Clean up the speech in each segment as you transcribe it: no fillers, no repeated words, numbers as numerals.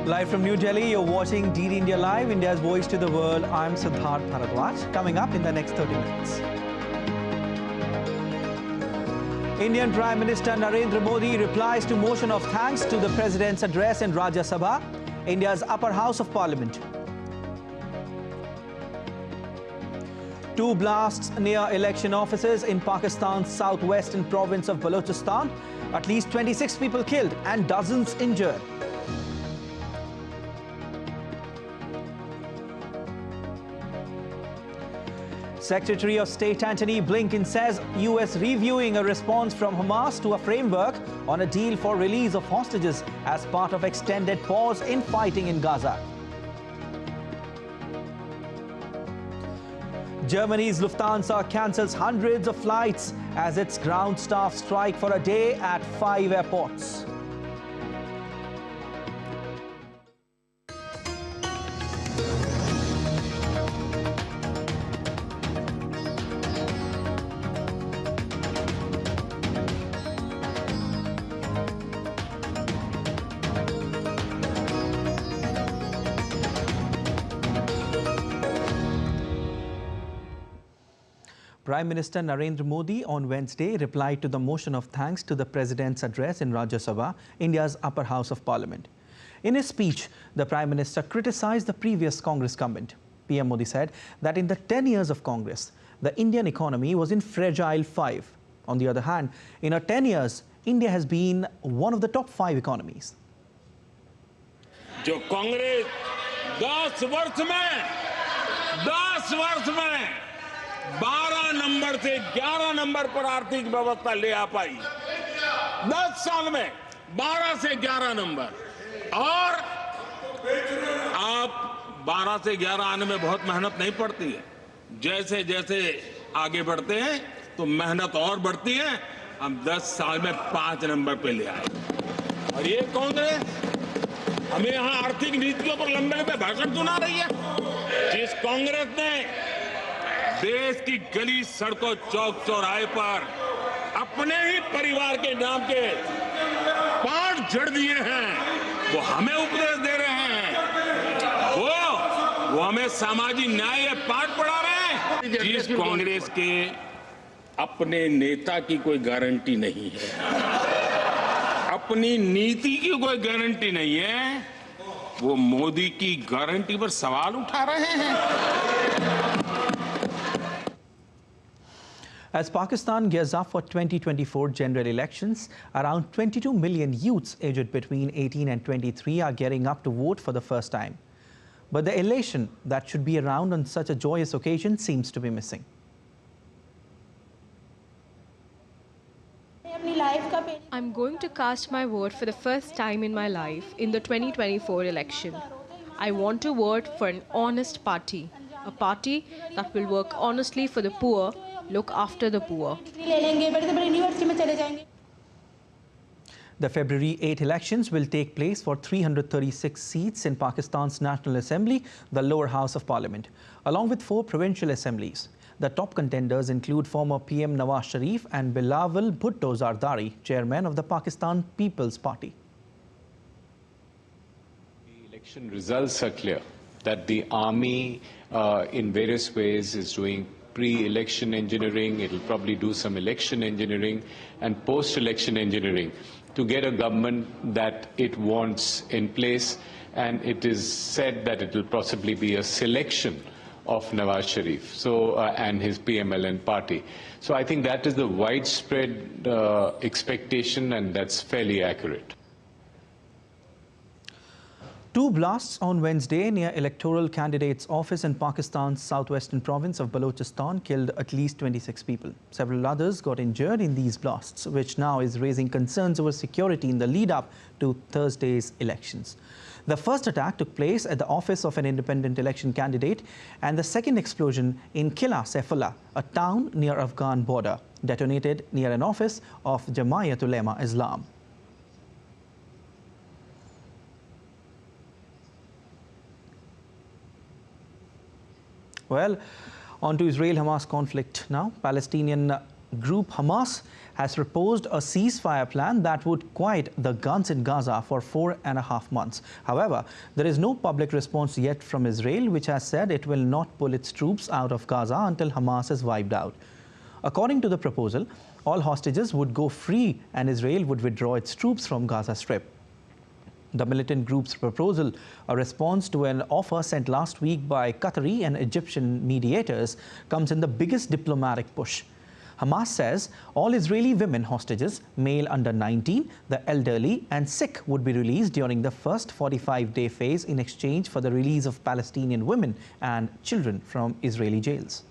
Live from New Delhi, you're watching DD India Live, India's voice to the world. I'm Siddharth Bharadwaj. Coming up in the next 30 minutes. Indian Prime Minister Narendra Modi replies to motion of thanks to the President's address in Rajya Sabha, India's upper house of parliament. Two blasts near election offices in Pakistan's southwestern province of Balochistan. At least 26 people killed and dozens injured. Secretary of State Antony Blinken says US reviewing a response from Hamas to a framework on a deal for release of hostages as part of extended pause in fighting in Gaza. Germany's Lufthansa cancels hundreds of flights as its ground staff strike for a day at 5 airports. Prime Minister Narendra Modi on Wednesday replied to the motion of thanks to the President's address in Rajya Sabha, India's upper house of parliament. In his speech, the Prime Minister criticized the previous Congress government. PM Modi said that in the 10 years of Congress, the Indian economy was in fragile 5. On the other hand, in 10 years, India has been one of the top 5 economies. जो कांग्रेस 10 वर्ष में 12 number से 11 number पर आर्थिक व्यवस्था ले आ पाई। 10 साल में 12 से 11 नंबर, और आप 12 से 11 आने में बहुत मेहनत नहीं पड़ती है। जैसे जैसे आगे बढ़ते हैं तो मेहनत और बढ़ती है। हम 10 साल में 5 नंबर पे ले आए। और ये कांग्रेस हमें यहाँ आर्थिक नीतियों पर लंबे लंबे भाषण सुना रही है। जिस कांग्रेस ने देश की गली सड़कों चौक चौराहे पर अपने ही परिवार के नाम के पाठ जड़ दिए हैं, वो हमें उपदेश दे रहे हैं। वो हमें सामाजिक न्याय पाठ पढ़ा रहे हैं। जिस कांग्रेस के अपने नेता की कोई गारंटी नहीं है, अपनी नीति की कोई गारंटी नहीं है, वो मोदी की गारंटी पर सवाल उठा रहे हैं। As Pakistan gears up for 2024 general elections, around 22 million youths aged between 18 and 23 are gearing up to vote for the first time. But the elation that should be around on such a joyous occasion seems to be missing. I'm going to cast my vote for the first time in my life in the 2024 election. I want to vote for an honest party, a party that will work honestly for the poor, look after the poor. The February 8 elections will take place for 336 seats in Pakistan's National Assembly, the lower house of parliament, along with 4 provincial assemblies. The top contenders include former PM Nawaz Sharif and Bilawal Bhutto Zardari, chairman of the Pakistan People's Party. The election results are clear that the army in various ways is doing pre-election engineering. It will probably do some election engineering and post-election engineering to get a government that it wants in place, and it is said that it will possibly be a selection of Nawaz Sharif and his PMLN party. So I think that is the widespread expectation, and that's fairly accurate. 2 blasts on Wednesday near electoral candidates' office in Pakistan's southwestern province of Balochistan killed at least 26 people. Several others got injured in these blasts, which now is raising concerns over security in the lead-up to Thursday's elections. The first attack took place at the office of an independent election candidate, and the second explosion in Qila Saifullah, a town near Afghan border, detonated near an office of Jama'at Ulema Islam. Well, on to Israel-Hamas conflict now. Palestinian group Hamas has proposed a ceasefire plan that would quiet the guns in Gaza for 4.5 months. However, there is no public response yet from Israel, which has said it will not pull its troops out of Gaza until Hamas is wiped out. According to the proposal, all hostages would go free and Israel would withdraw its troops from Gaza Strip. The militant group's proposal, a response to an offer sent last week by Qatari and Egyptian mediators, comes in the biggest diplomatic push. Hamas says all Israeli women hostages, male under 19, the elderly and sick, would be released during the first 45-day phase in exchange for the release of Palestinian women and children from Israeli jails.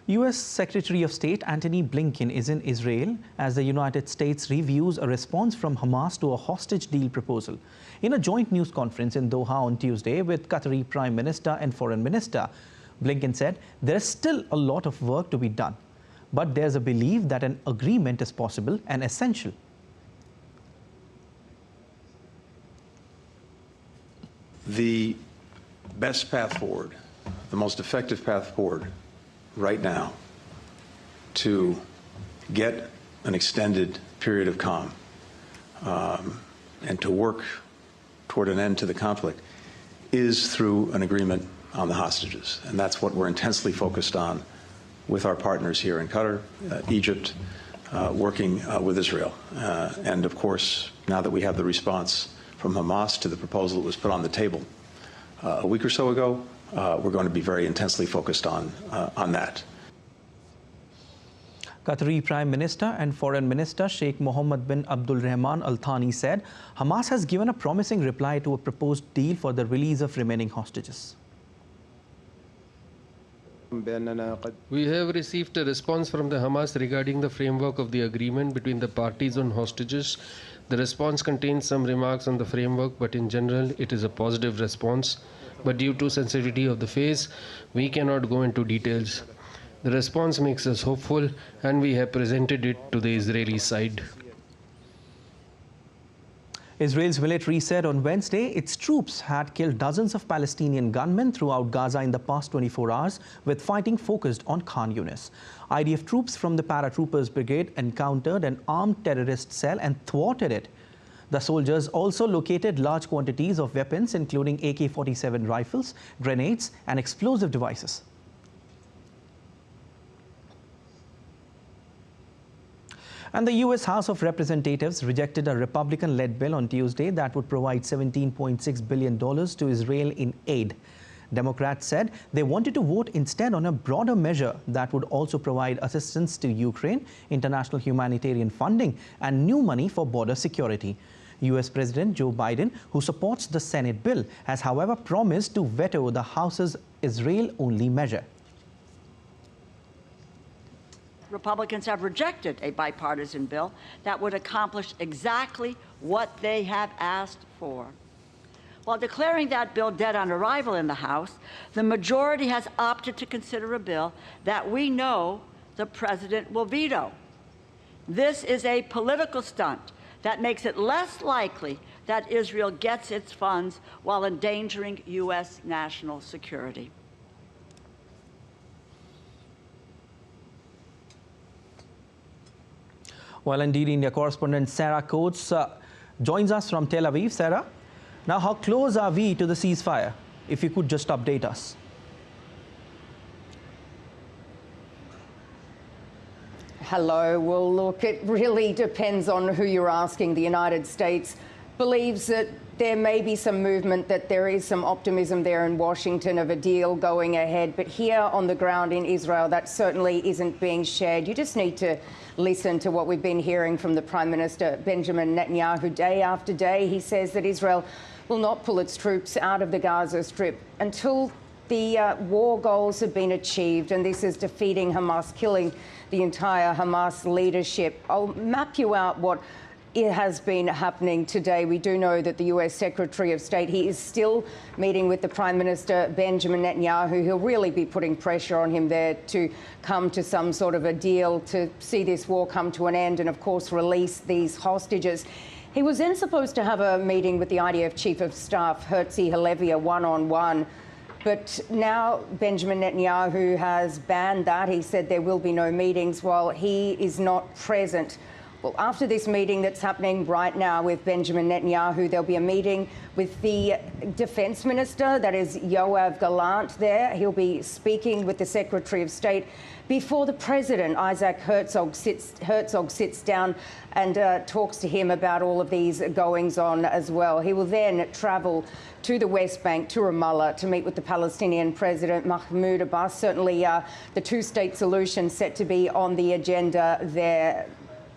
U.S. Secretary of State Antony Blinken is in Israel as the United States reviews a response from Hamas to a hostage deal proposal. In a joint news conference in Doha on Tuesday with Qatari Prime Minister and Foreign Minister, Blinken said there is still a lot of work to be done, but there's a belief that an agreement is possible and essential. The best path forward, the most effective path forward right now to get an extended period of calm and to work toward an end to the conflict is through an agreement on the hostages. And that's what we're intensely focused on with our partners here in Qatar, Egypt, working with Israel. And of course, now that we have the response from Hamas to the proposal that was put on the table a week or so ago, we're going to be very intensely focused on that. Qatari Prime Minister and Foreign Minister Sheikh Mohammed bin Abdul Rahman Al Thani said Hamas has given a promising reply to a proposed deal for the release of remaining hostages. We have received a response from the Hamas regarding the framework of the agreement between the parties on hostages. The response contains some remarks on the framework, but in general it is a positive response. But due to sensitivity of the phase, we cannot go into details. The response makes us hopeful, and we have presented it to the Israeli side. Israel's military said on Wednesday its troops had killed dozens of Palestinian gunmen throughout Gaza in the past 24 hours, with fighting focused on Khan Yunis. IDF troops from the Paratroopers Brigade encountered an armed terrorist cell and thwarted it. The soldiers also located large quantities of weapons, including AK-47 rifles, grenades, and explosive devices. And the U.S. House of Representatives rejected a Republican-led bill on Tuesday that would provide $17.6 billion to Israel in aid. Democrats said they wanted to vote instead on a broader measure that would also provide assistance to Ukraine, international humanitarian funding, and new money for border security. U.S. President Joe Biden, who supports the Senate bill, has however promised to veto the House's Israel-only measure. Republicans have rejected a bipartisan bill that would accomplish exactly what they have asked for. While declaring that bill dead on arrival in the House, the majority has opted to consider a bill that we know the president will veto. This is a political stunt that makes it less likely that Israel gets its funds while endangering U.S. national security. Well, indeed, India correspondent Sarah Coates joins us from Tel Aviv. Sarah, now how close are we to the ceasefire? If you could just update us. Hello. Well, look, it really depends on who you're asking. The United States believes that there may be some movement, that there is some optimism there in Washington of a deal going ahead. But here on the ground in Israel, that certainly isn't being shared. You just need to listen to what we've been hearing from the Prime Minister Benjamin Netanyahu day after day. He says that Israel will not pull its troops out of the Gaza Strip until the war goals have been achieved, and this is defeating Hamas, killing the entire Hamas leadership. I'll map you out what it has been happening today. We do know that the US Secretary of State, he is still meeting with the Prime Minister Benjamin Netanyahu. He'll really be putting pressure on him there to come to some sort of a deal to see this war come to an end and, of course, release these hostages. He was then supposed to have a meeting with the IDF Chief of Staff, Herzi Halevi, one-on-one. But now Benjamin Netanyahu has banned that. He said there will be no meetings while he is not present. Well, after this meeting that's happening right now with Benjamin Netanyahu, there'll be a meeting with the Defence Minister, that is Yoav Gallant there. He'll be speaking with the Secretary of State before the President, Isaac Herzog, sits down and talks to him about all of these goings-on as well. He will then travel to the West Bank, to Ramallah, to meet with the Palestinian President Mahmoud Abbas. Certainly the two-state solution set to be on the agenda there.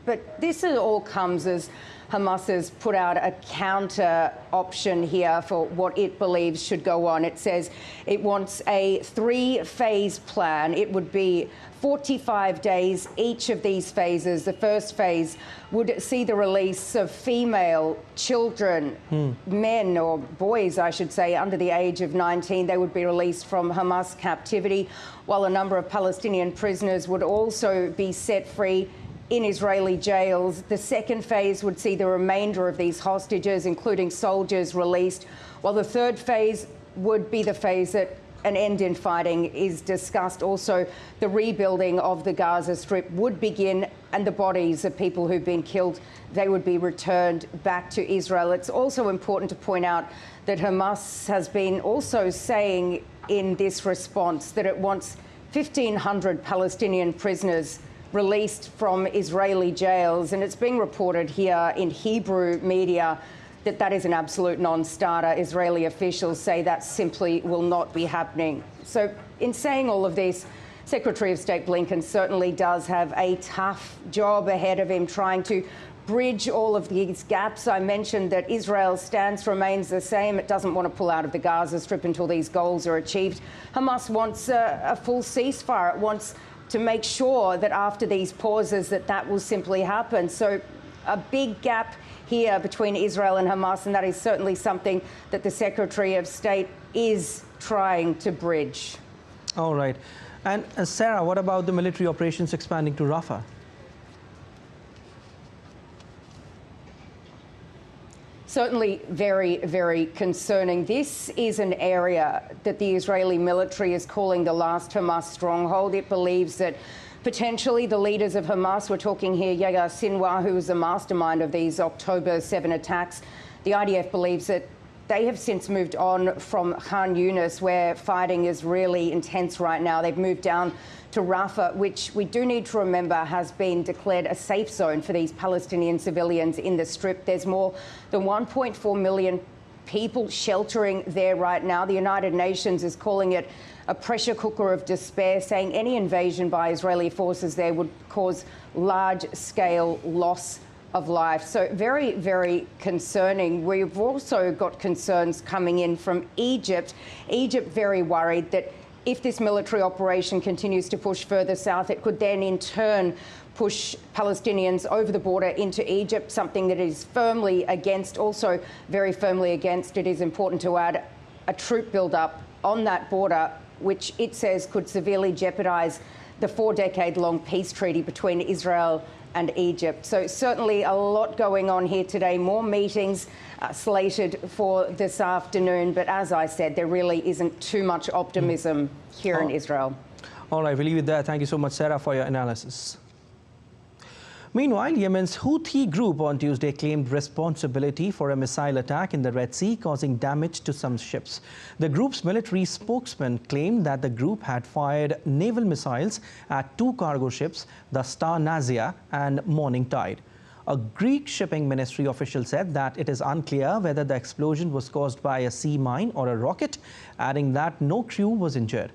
But this all comes as Hamas has put out a counter option here for what it believes should go on. It says it wants a three-phase plan. It would be 45 days, each of these phases. The first phase would see the release of female children, men or boys, I should say, under the age of 19. They would be released from Hamas captivity, while a number of Palestinian prisoners would also be set free in Israeli jails. The second phase would see the remainder of these hostages, including soldiers, released, while the third phase would be the phase that an end in fighting is discussed. Also, the rebuilding of the Gaza Strip would begin, and the bodies of people who've been killed, they would be returned back to Israel. It's also important to point out that Hamas has been also saying in this response that it wants 1,500 Palestinian prisoners released from Israeli jails, and it's being reported here in Hebrew media that that is an absolute non-starter. Israeli officials say that simply will not be happening. So in saying all of this, Secretary of State Blinken certainly does have a tough job ahead of him trying to bridge all of these gaps. I mentioned that Israel's stance remains the same. It doesn't want to pull out of the Gaza Strip until these goals are achieved. Hamas wants a full ceasefire. It wants to make sure that after these pauses that will simply happen. So a big gap here between Israel and Hamas, and that is certainly something that the Secretary of State is trying to bridge. All right. And Sarah, what about the military operations expanding to Rafah? Certainly very, very concerning. This is an area that the Israeli military is calling the last Hamas stronghold. It believes that potentially the leaders of Hamas, we're talking here Yahya Sinwar, who was the mastermind of these October 7 attacks, the IDF believes that they have since moved on from Khan Yunis, where fighting is really intense right now. They've moved down to Rafah, which we do need to remember has been declared a safe zone for these Palestinian civilians in the Strip. There's more than 1.4 million people sheltering there right now. The United Nations is calling it a pressure cooker of despair, saying any invasion by Israeli forces there would cause large-scale loss of life. So very, very concerning. We've also got concerns coming in from Egypt. Egypt very worried that if this military operation continues to push further south, it could then in turn push Palestinians over the border into Egypt, something that is firmly against, also very firmly against. It is important to add a troop build-up on that border, which it says could severely jeopardise the 4-decade-long peace treaty between Israel and Egypt. So certainly a lot going on here today, more meetings slated for this afternoon. But as I said, there really isn't too much optimism here in Israel. All right, we'll leave it there. Thank you so much, Sarah, for your analysis. Meanwhile, Yemen's Houthi group on Tuesday claimed responsibility for a missile attack in the Red Sea, causing damage to some ships. The group's military spokesman claimed that the group had fired naval missiles at 2 cargo ships, the Star Nazia and Morning Tide. A Greek shipping ministry official said that it is unclear whether the explosion was caused by a sea mine or a rocket, adding that no crew was injured.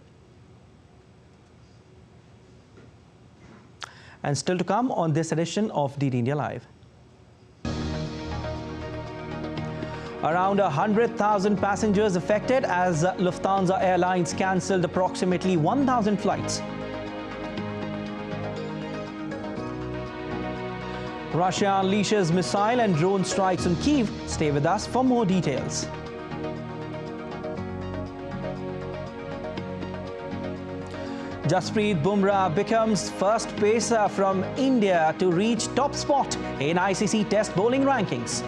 And still to come on this edition of DD India Live. Around 100,000 passengers affected as Lufthansa Airlines cancelled approximately 1,000 flights. Russia unleashes missile and drone strikes on Kyiv. Stay with us for more details. Jasprit Bumrah becomes first pacer from India to reach top spot in ICC Test bowling rankings.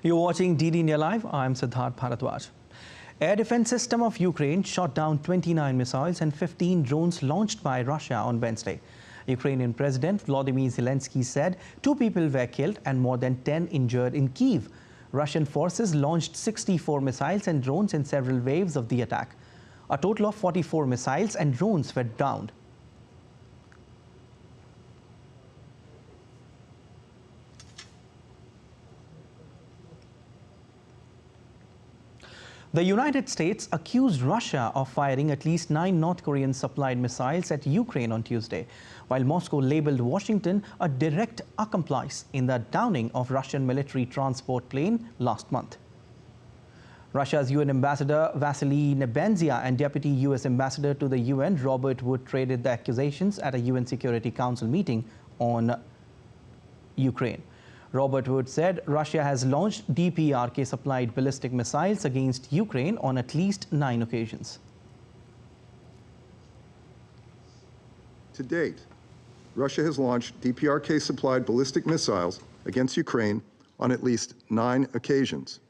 You're watching DD India Live. I'm Siddharth Bharadwaj. Air defense system of Ukraine shot down 29 missiles and 15 drones launched by Russia on Wednesday. Ukrainian President Volodymyr Zelensky said 2 people were killed and more than 10 injured in Kyiv. Russian forces launched 64 missiles and drones in several waves of the attack. A total of 44 missiles and drones were downed. The United States accused Russia of firing at least 9 North Korean supplied missiles at Ukraine on Tuesday, while Moscow labeled Washington a direct accomplice in the downing of Russian military transport plane last month. Russia's UN Ambassador Vasily Nebenzia and Deputy US Ambassador to the UN Robert Wood traded the accusations at a UN Security Council meeting on Ukraine. Robert Wood said Russia has launched DPRK-supplied ballistic missiles against Ukraine on at least 9 occasions. To date, Russia has launched DPRK-supplied ballistic missiles against Ukraine on at least 9 occasions.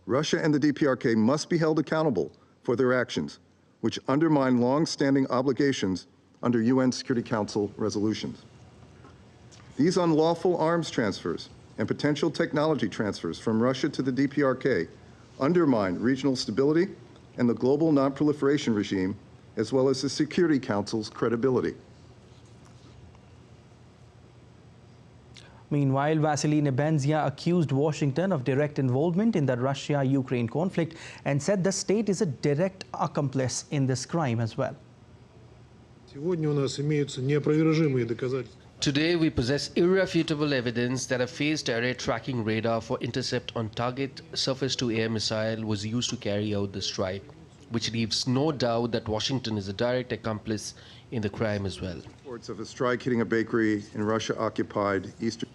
Russia and the DPRK must be held accountable for their actions, which undermine long-standing obligations under UN Security Council resolutions. These unlawful arms transfers and potential technology transfers from Russia to the DPRK undermine regional stability and the global non-proliferation regime, as well as the Security Council's credibility. Meanwhile, Vasily Nebenzia accused Washington of direct involvement in the Russia-Ukraine conflict and said the state is a direct accomplice in this crime as well. Today, we possess irrefutable evidence that a phased array tracking radar for intercept on target surface-to-air missile was used to carry out the strike, which leaves no doubt that Washington is a direct accomplice in the crime as well. Reports of a strike hitting a bakery in Russia-occupied eastern.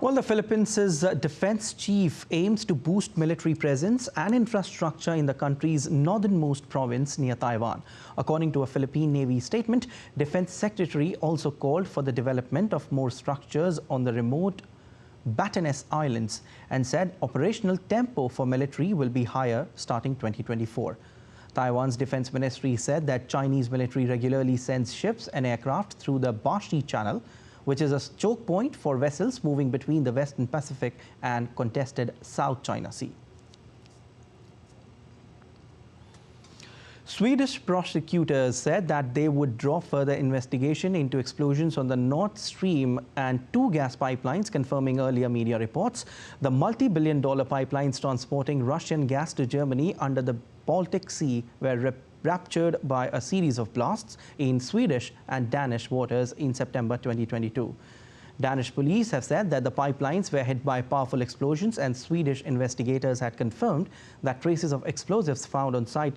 Well, the Philippines' defense chief aims to boost military presence and infrastructure in the country's northernmost province near Taiwan. According to a Philippine Navy statement, Defense Secretary also called for the development of more structures on the remote Batanes Islands and said operational tempo for military will be higher starting 2024. Taiwan's defense ministry said that Chinese military regularly sends ships and aircraft through the Bashi Channel, which is a choke point for vessels moving between the Western Pacific and contested South China Sea. Swedish prosecutors said that they would draw further investigation into explosions on the Nord Stream and 2 gas pipelines, confirming earlier media reports. The multi-billion-dollar pipelines transporting Russian gas to Germany under the Baltic Sea were ruptured by a series of blasts in Swedish and Danish waters in September 2022. Danish police have said that the pipelines were hit by powerful explosions, and Swedish investigators had confirmed that traces of explosives found on site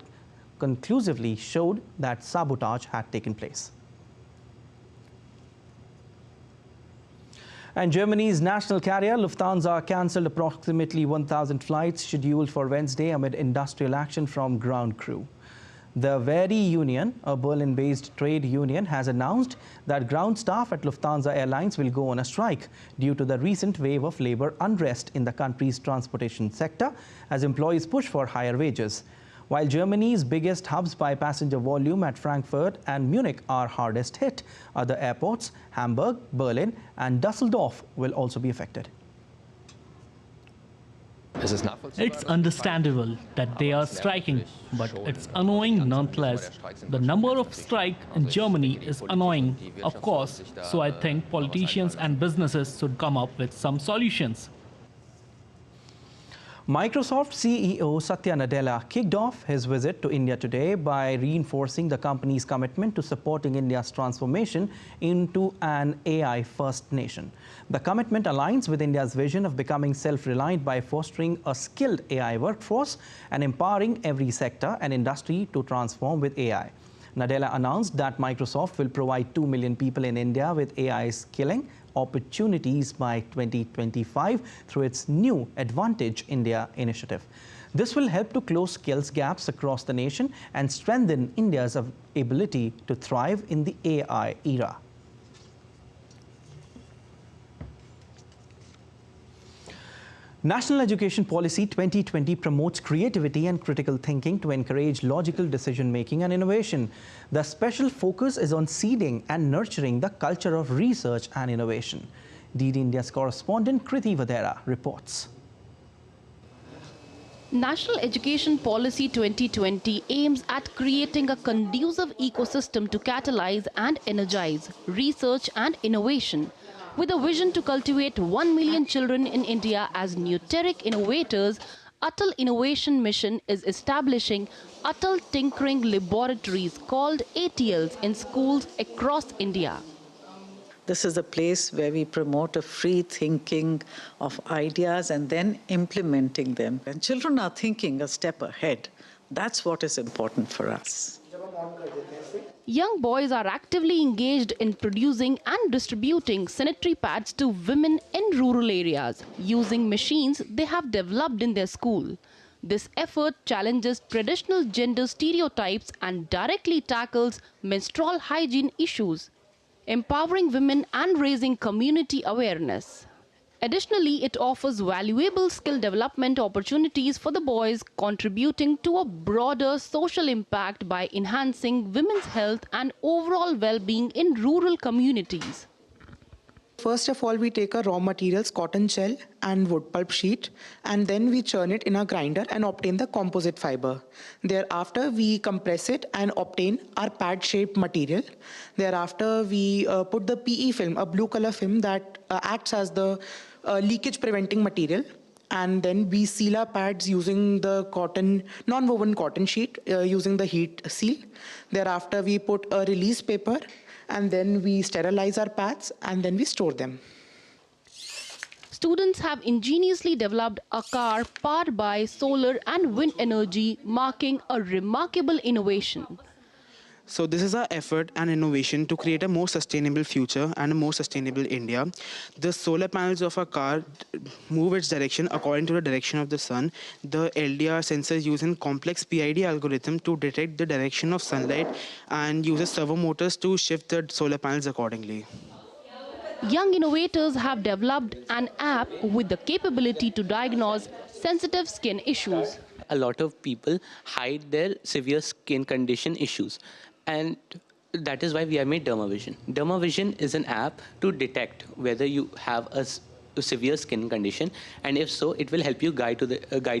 conclusively showed that sabotage had taken place. And Germany's national carrier Lufthansa cancelled approximately 1,000 flights scheduled for Wednesday amid industrial action from ground crew. The Verdi Union, a Berlin-based trade union, has announced that ground staff at Lufthansa Airlines will go on a strike due to the recent wave of labor unrest in the country's transportation sector as employees push for higher wages. While Germany's biggest hubs by passenger volume at Frankfurt and Munich are hardest hit, other airports, Hamburg, Berlin and Dusseldorf, will also be affected. It's understandable that they are striking, but it's annoying nonetheless. The number of strikes in Germany is annoying, of course, so I think politicians and businesses should come up with some solutions. Microsoft CEO Satya Nadella kicked off his visit to India today by reinforcing the company's commitment to supporting India's transformation into an AI-first nation. The commitment aligns with India's vision of becoming self-reliant by fostering a skilled AI workforce and empowering every sector and industry to transform with AI. Nadella announced that Microsoft will provide 2 million people in India with AI skilling opportunities by 2025 through its new Advantage India initiative. This will help to close skills gaps across the nation and strengthen India's ability to thrive in the AI era. National Education Policy 2020 promotes creativity and critical thinking to encourage logical decision-making and innovation. The special focus is on seeding and nurturing the culture of research and innovation. DD India's correspondent Kriti Vadera reports. National Education Policy 2020 aims at creating a conducive ecosystem to catalyze and energize research and innovation, with a vision to cultivate 1 million children in India as nuteric innovators. Atal Innovation Mission is establishing Atal Tinkering Laboratories, called ATLs, in schools across India. This is a place where we promote a free thinking of ideas and then implementing them. And children are thinking a step ahead. That's what is important for us. Young boys are actively engaged in producing and distributing sanitary pads to women in rural areas using machines they have developed in their school. This effort challenges traditional gender stereotypes and directly tackles menstrual hygiene issues, empowering women and raising community awareness. Additionally, it offers valuable skill development opportunities for the boys, contributing to a broader social impact by enhancing women's health and overall well-being in rural communities. First of all, we take our raw materials, cotton shell and wood pulp sheet, and then we churn it in a grinder and obtain the composite fiber. Thereafter, we compress it and obtain our pad-shaped material. Thereafter, we put the PE film, a blue color film that acts as the leakage preventing material. And then we seal our pads using the cotton, non-woven cotton sheet using the heat seal. Thereafter, we put a release paper, and then we sterilize our pads, and then we store them. Students have ingeniously developed a car powered by solar and wind energy, marking a remarkable innovation. So this is our effort and innovation to create a more sustainable future and a more sustainable India. The solar panels of our car move its direction according to the direction of the sun. The LDR sensors use a complex PID algorithm to detect the direction of sunlight and uses servo motors to shift the solar panels accordingly. Young innovators have developed an app with the capability to diagnose sensitive skin issues. A lot of people hide their severe skin condition issues, and that is why we have made Dermavision. Dermavision is an app to detect whether you have a severe skin condition, and if so, it will help you guide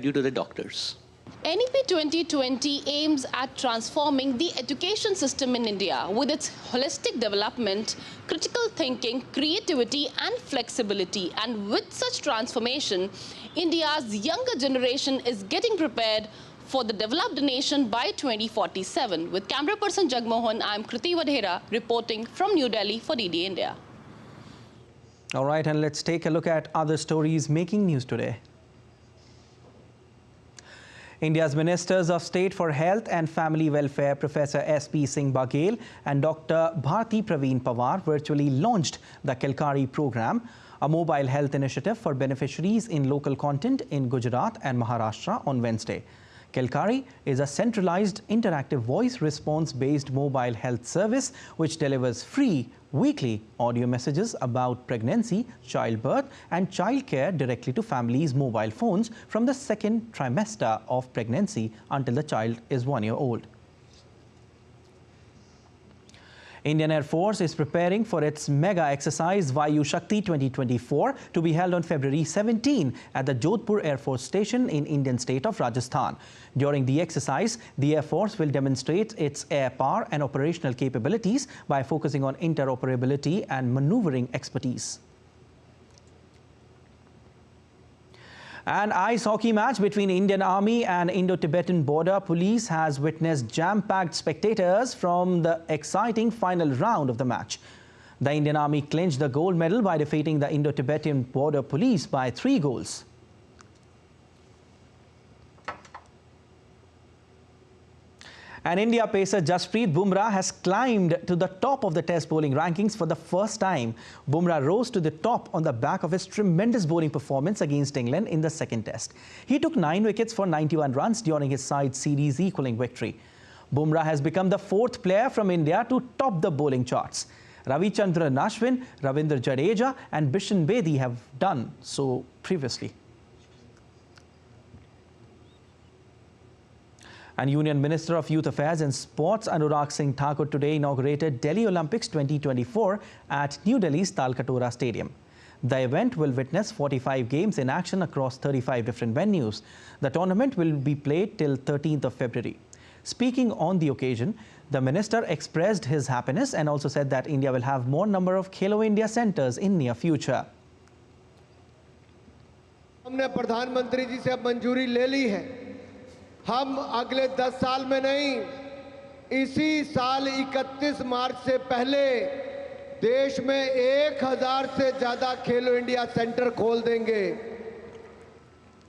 you to the doctors. NEP 2020 aims at transforming the education system in India with its holistic development, critical thinking, creativity and flexibility. And with such transformation, India's younger generation is getting prepared for the developed nation by 2047. With camera person Jagmohan, I'm Kriti Vadera reporting from New Delhi for DD India. All right, and let's take a look at other stories making news today. India's Ministers of State for Health and Family Welfare, Professor S.P. Singh Baghel and Dr. Bharti Praveen Pawar virtually launched the Kelkari program, a mobile health initiative for beneficiaries in local content in Gujarat and Maharashtra on Wednesday. Kelkari is a centralized interactive voice response-based mobile health service which delivers free weekly audio messages about pregnancy, childbirth and childcare directly to families' mobile phones from the second trimester of pregnancy until the child is 1 year old. Indian Air Force is preparing for its mega exercise Vayu Shakti 2024 to be held on February 17 at the Jodhpur Air Force Station in Indian state of Rajasthan. During the exercise, the Air Force will demonstrate its air power and operational capabilities by focusing on interoperability and maneuvering expertise. An ice hockey match between Indian Army and Indo-Tibetan Border Police has witnessed jam-packed spectators from the exciting final round of the match. The Indian Army clinched the gold medal by defeating the Indo-Tibetan Border Police by 3 goals. And India pacer Jasprit Bumrah has climbed to the top of the Test bowling rankings for the first time. Bumrah rose to the top on the back of his tremendous bowling performance against England in the second Test. He took 9 wickets for 91 runs during his side's series equalling victory. Bumrah has become the 4th player from India to top the bowling charts. Ravichandran Ashwin, Ravindra Jadeja and Bishan Bedi have done so previously. And Union Minister of Youth Affairs and Sports Anurag Singh Thakur today inaugurated Delhi Olympics 2024 at New Delhi's Talkatoora Stadium. The event will witness 45 games in action across 35 different venues. The tournament will be played till 13th of February. Speaking on the occasion, the minister expressed his happiness and also said that India will have more number of Khelo India centers in near future. हमने प्रधानमंत्री जी से अब मंजूरी ले ली है। हम अगले 10 साल में नहीं, इसी साल 31 मार्च से पहले देश में 1000 से ज्यादा खेलो इंडिया सेंटर खोल देंगे।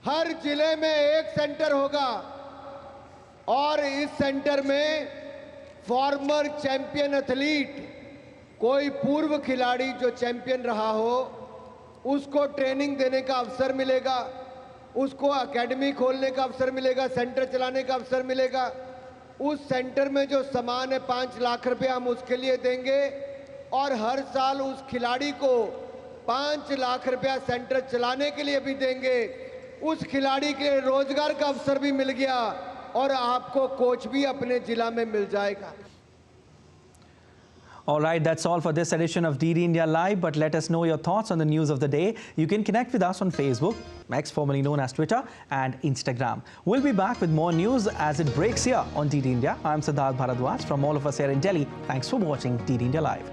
हर जिले में एक सेंटर होगा और इस सेंटर में फॉर्मर चैंपियन एथलीट, कोई पूर्व खिलाड़ी जो चैंपियन रहा हो, उसको ट्रेनिंग देने का अवसर मिलेगा, उसको एकेडमी खोलने का अवसर मिलेगा, सेंटर चलाने का अवसर मिलेगा। उस सेंटर में जो सामान है 5 लाख रुपए हम उसके लिए देंगे और हर साल उस खिलाड़ी को 5 लाख रुपया सेंटर चलाने के लिए भी देंगे। उस खिलाड़ी के रोजगार का अवसर भी मिल गया और आपको कोच भी अपने जिला में मिल जाएगा। All right, that's all for this edition of DD India Live, but let us know your thoughts on the news of the day. You can connect with us on Facebook, X formerly known as Twitter, and Instagram. We'll be back with more news as it breaks here on DD India. I'm Siddharth Bharadwaj. From all of us here in Delhi, thanks for watching DD India Live.